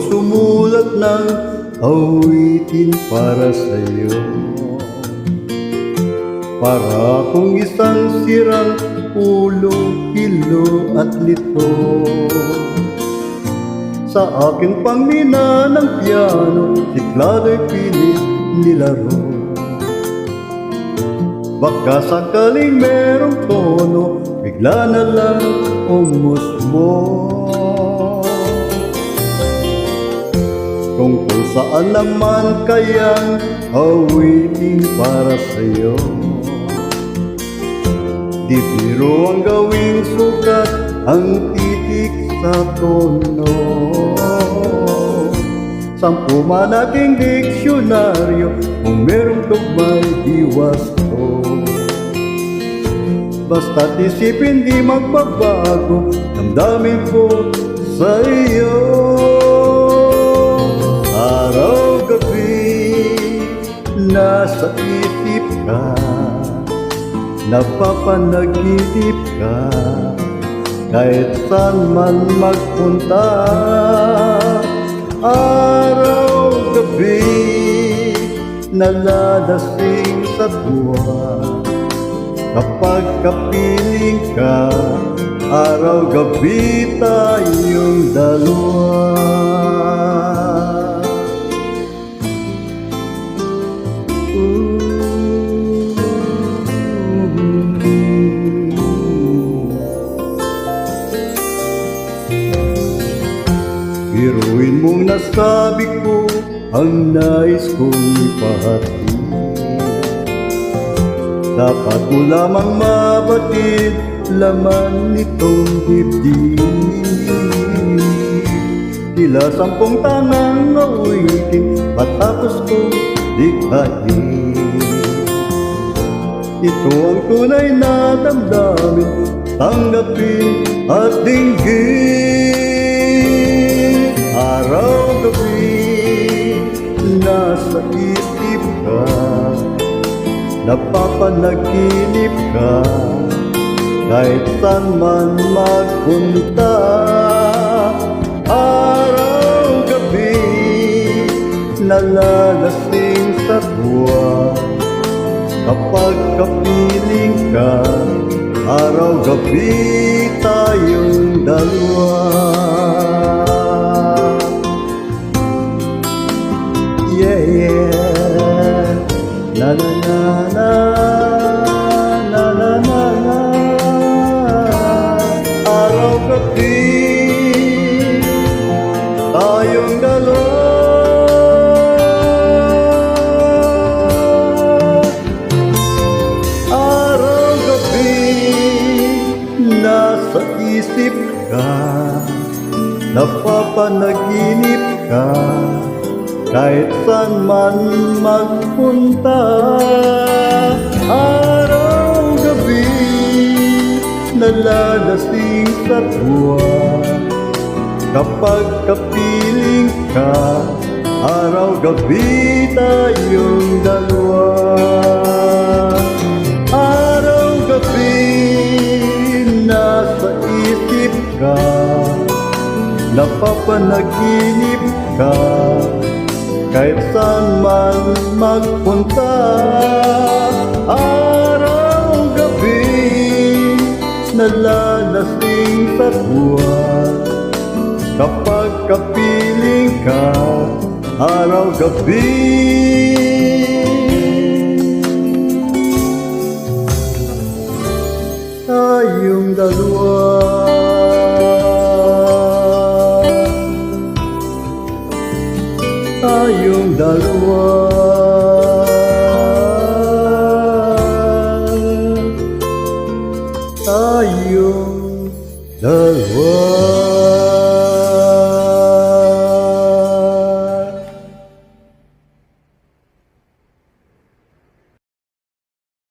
sumulat ng awitin para sa'yo. Para akong isang sirang ulo, hilo at lito. Sa aking pangmina ng piano, tiklado'y pilit nilaro. Baka sakaling merong tono, bigla na lang umusbo. Tungkol saan naman kayang awitin para sa'yo? Di biro ang gawing sugat ang titik sa tono. 10 man aking diksyonaryo, kung merong tugmay di wasto. Basta't isipin di magbabago, damdamin ko sa iyo. Araw-gabi, nasa isip ka, napapanaginip ka, kahit saan man magpunta. Araw-gabi, nalalasing sa buwan, kapag kapiling ka, araw-gabi tayong dalawa. Biruin mong nasabi ko ang nais kong ipahati. Dapat mo lamang mabatid laman nitong dibdib. Tila 10 tangang awitin matapos kong likhain. Ito ang tunay na damdamin, tanggapin at dinggin. Araw-gabi, nasa isip ka, napapanaginip ka, kahit saan man magpunta. Araw-gabi, nalalasing sa buwan, kapag kapiling ka, araw-gabi tayong dalawa. Yeah, yeah, la la la la, la la la la. Araw-gabi tayong dalawa. Araw-gabi nasa isip ka, napapanaginip ka, kahit saan man magpunta. Araw-gabi, nalalasing sa buwan, kapag kapiling ka, araw-gabi tayong dalawa. Araw-gabi, nasa isip ka, napapanaginip ka, kahit saan man magpunta. Araw-gabi, nalalasing sa buwan, kapag kapiling ka, araw-gabi tayong dalawa. Tayong dalawa. Tayong dalawa.